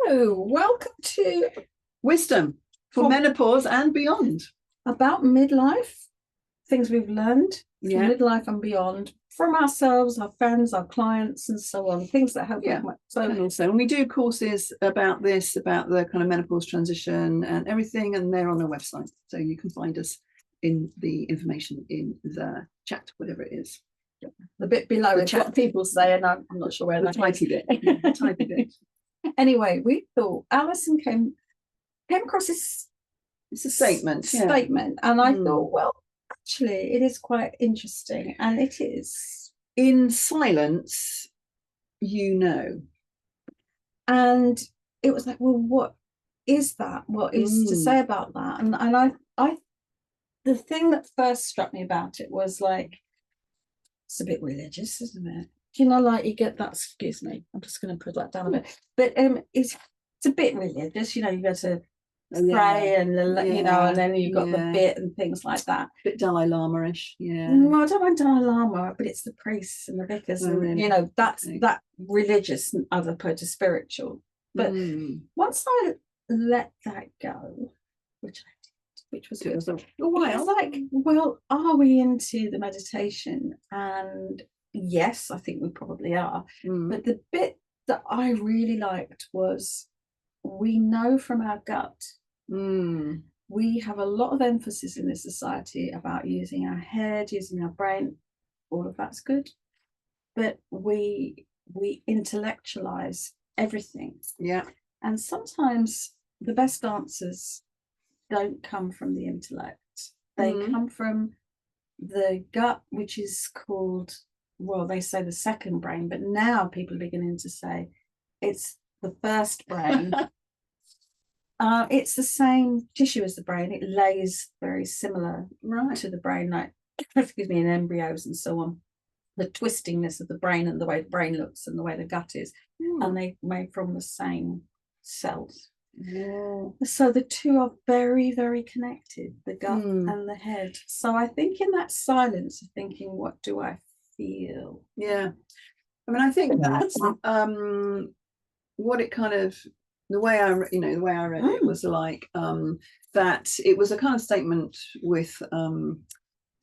Hello, welcome to Wisdom for menopause and beyond. About midlife, things we've learned from midlife and beyond from ourselves, our friends, our clients, and so on. Things that help. And we do courses about this, about the kind of menopause transition and everything, and they're on the website, so you can find us in the information in the chat, whatever it is. The bit below the chat, what people say, and I'm not sure where the tiny bit. The tiny bit. Anyway, we thought Alison came across this. It's a statement, and I thought, well, actually, it is quite interesting, and it is. In silence, and it was like, well, what is that? What is to say about that? And I, the thing that first struck me about it was like, it's a bit religious, isn't it? You know, like you get that. Excuse me, I'm just going to put that down a bit. But it's a bit religious. You know, you go to pray and and then you've got the bit and things like that. A bit Dalai Lama-ish, Well, I don't mind Dalai Lama, but it's the priests and the vicars, and that's that religious as opposed to spiritual. But once I let that go, which was good, a while, I was like, well, are we into the meditation? And yes, I think we probably are. But the bit that I really liked was, we know from our gut. We have a lot of emphasis in this society about using our head, using our brain. All of that's good, but we intellectualize everything. And sometimes the best answers don't come from the intellect. They come from the gut, which is called, well, they say the second brain, but now people are beginning to say it's the first brain. It's the same tissue as the brain. It lays very similar to the brain, like, excuse me, in embryos and so on. The twistingness of the brain and the way the brain looks and the way the gut is, and they made from the same cells. So the two are very, very connected, the gut and the head. So I think in that silence of thinking, what do I feel? I mean, I think that's what it kind of, the way I read it was like that it was a kind of statement with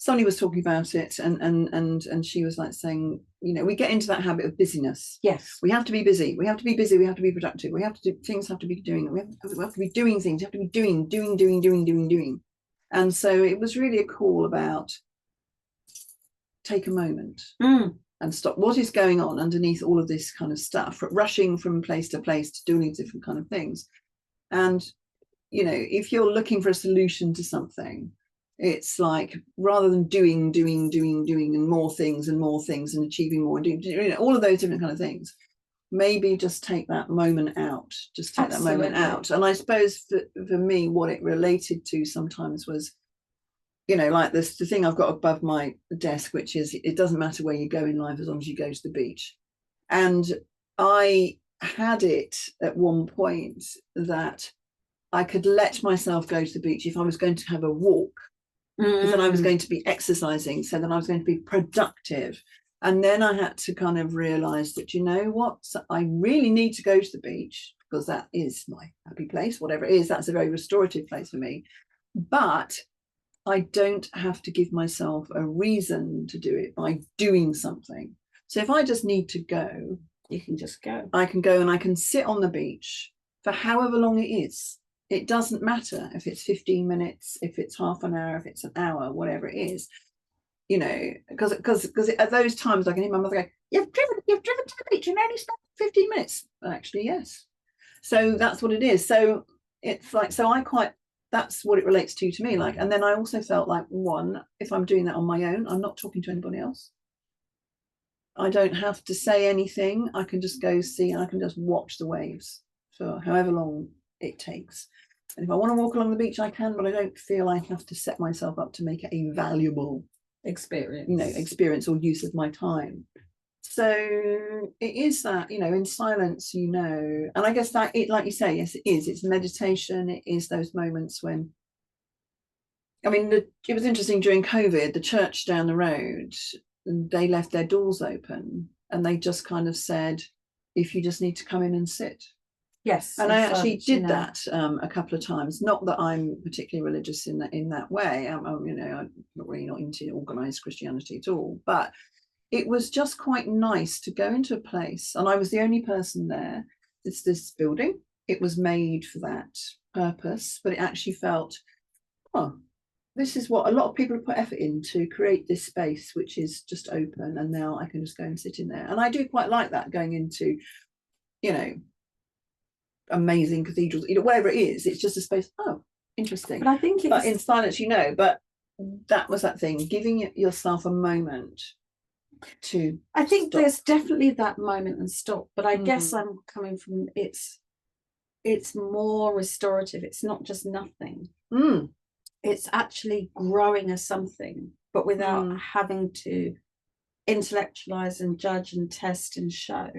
Sonny was talking about it, and she was like saying, we get into that habit of busyness. Yes, we have to be busy. We have to be busy. We have to be productive. We have to do things. Have to be doing. We have to be doing things. You have to be doing. And so it was really a call about take a moment. And stop. What is going on underneath all of this kind of stuff, rushing from place to place to doing different kind of things? And if you're looking for a solution to something, it's like, rather than doing and more things and achieving more and doing all of those different kind of things, maybe just take that moment out. That moment out. And I suppose for me, what it related to sometimes was, like this, the thing I've got above my desk, which is, it doesn't matter where you go in life as long as you go to the beach. And I had it at one point that I could let myself go to the beach if I was going to have a walk, because then I was going to be exercising, so then I was going to be productive. And then I had to kind of realize that, I really need to go to the beach, because that is my happy place, whatever it is. That's a very restorative place for me. But I don't have to give myself a reason to do it by doing something. So if I just need to go, you can just go. I can go and I can sit on the beach for however long it is. It doesn't matter if it's 15 minutes, if it's half an hour, if it's an hour, whatever it is, because at those times I can hear my mother go, you've driven to the beach and only spent 15 minutes. Actually, yes. So that's what it is. So it's like, that's what it relates to me. Like, and then I also felt like, one, if I'm doing that on my own, I'm not talking to anybody else. I don't have to say anything. I can just go see, and I can just watch the waves for however long it takes. And if I want to walk along the beach, I can, but I don't feel I have to set myself up to make it a valuable experience or use of my time. So it is that, in silence, and I guess that it, like you say, yes, it is. It's meditation. It is those moments when, I mean, it was interesting during COVID, the church down the road, they left their doors open, and they just kind of said, if you just need to come in and sit. Yes. And I actually did that a couple of times. Not that I'm particularly religious in that way. I'm really not into organized Christianity at all. But it was just quite nice to go into a place, and I was the only person there. It's this building. It was made for that purpose, but it actually felt, oh, this is what a lot of people have put effort in to create this space, which is just open, and now I can just go and sit in there. And I do quite like that, going into, amazing cathedrals, whatever it is. It's just a space. Oh, interesting. But I think but in silence, but that was that thing, giving yourself a moment to I think stop. There's definitely that moment and stop, but I guess I'm coming from it's more restorative. It's not just nothing. It's actually growing as something, but without having to intellectualize and judge and test and show.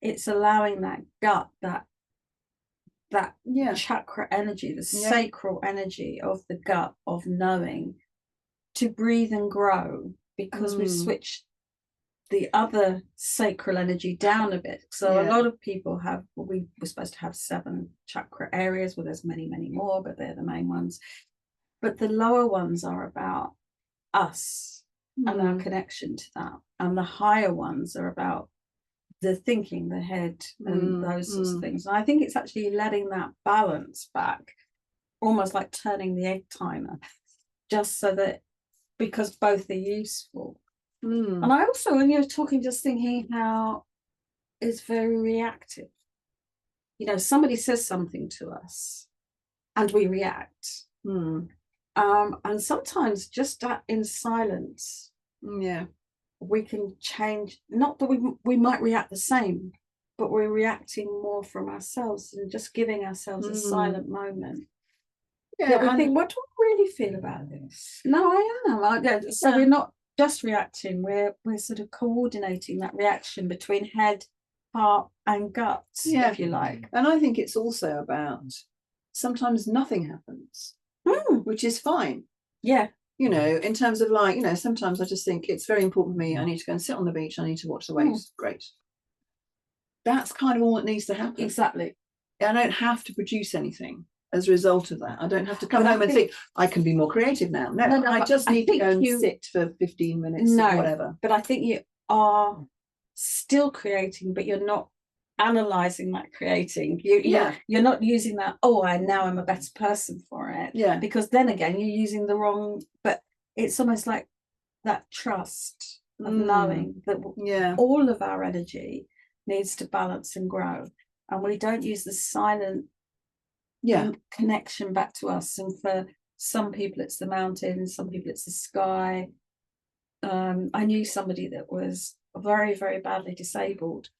It's allowing that gut, that chakra energy, the sacral energy of the gut, of knowing, to breathe and grow, because we've switched the other sacral energy down a bit. So a lot of people we're supposed to have 7 chakra areas. Well, there's many more, but they're the main ones. But the lower ones are about us and our connection to that, and the higher ones are about the thinking, the head, and those sorts of things. And I think it's actually letting that balance back, almost like turning the egg timer, just so that, because both are useful. And I also, when you're talking, just thinking how it's very reactive. Somebody says something to us and we react. And sometimes just that in silence, we can change. Not that we might react the same, but we're reacting more from ourselves and just giving ourselves a silent moment. Yeah, we think, what do I really feel about this? No, I am. So we're not just reacting, we're sort of coordinating that reaction between head, heart and gut, if you like. And I think it's also about, sometimes nothing happens, which is fine. In terms of sometimes I just think it's very important for me, I need to go and sit on the beach, I need to watch the waves. Great, that's kind of all that needs to happen. Exactly. I don't have to produce anything as a result of that. I don't have to come home and think I can be more creative now. No, I just need to go and sit for 15 minutes or whatever. But I think you are still creating, but you're not analysing that creating. You're not using that, now I'm a better person for it. Because then again, you're using the wrong, but it's almost like that trust of knowing that all of our energy needs to balance and grow. And we don't use the silent connection back to us. And for some people it's the mountains, some people it's the sky. I knew somebody that was very, very badly disabled,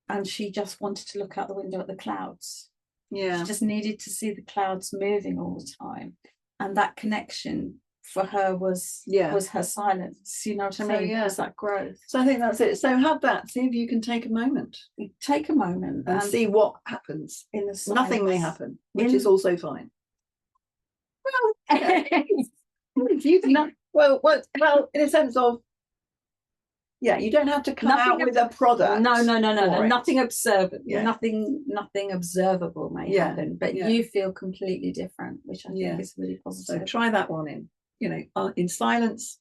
and she just wanted to look out the window at the clouds. She just needed to see the clouds moving all the time, and that connection for her was her silence. You know what I mean? It was that growth. So I think that's it. So have that. See if you can take a moment. Take a moment and see what happens. In the silence. Nothing may happen, which is also fine. Well, well, in a sense of, you don't have to come out with a product. No. Nothing observable. Nothing observable may happen, but you feel completely different, which I think is really positive. So try that one in. In silence,